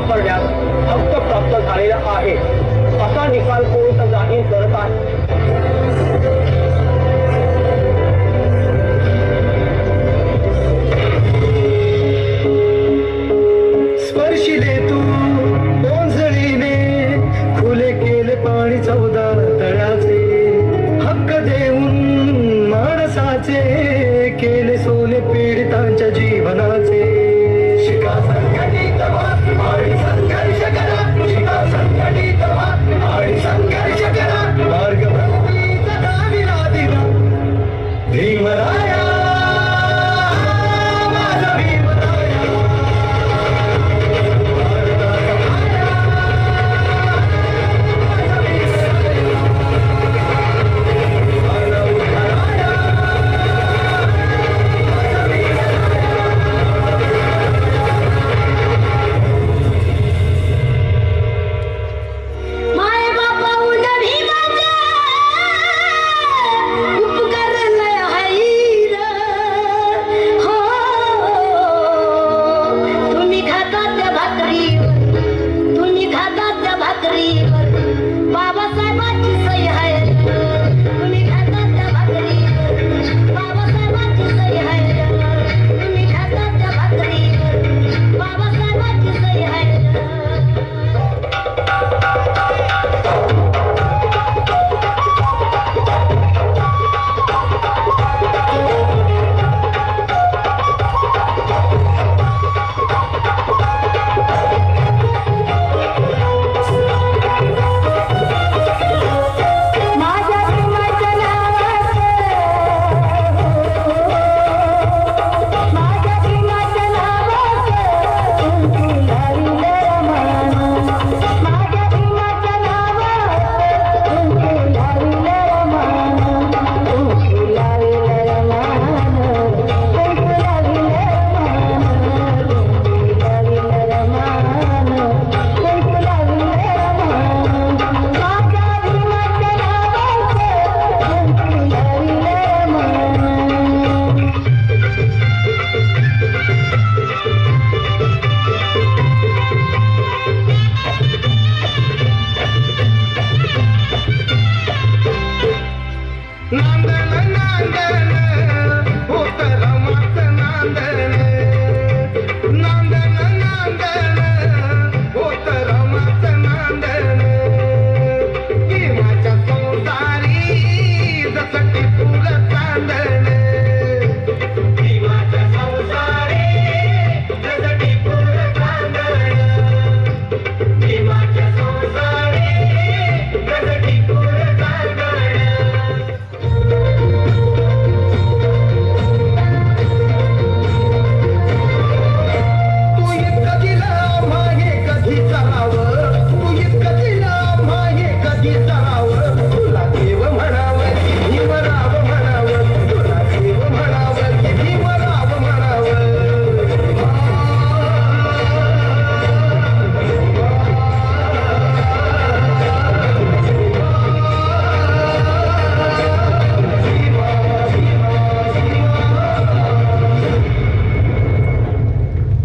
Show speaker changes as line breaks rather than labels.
वापरण्यास हक्क प्राप्त झालेला आहे असा निकाल कोर्ट जाहीर करत आहे.
स्पर्शिले तू ओंजळीने खुले केले पाणी 14 तळ्याचे हक्क देऊन माणसाचे केले सोने पीडितांच्या जीवनाचे. शिका संघटित व्हा आणि संघर्ष करा, शिका संघटित व्हा आणि संघर्ष करा, मार्ग भक्तीचा दाविला दिला भीमराया, माझा भीमराया.
तुम्ही खाता त्या भाकरी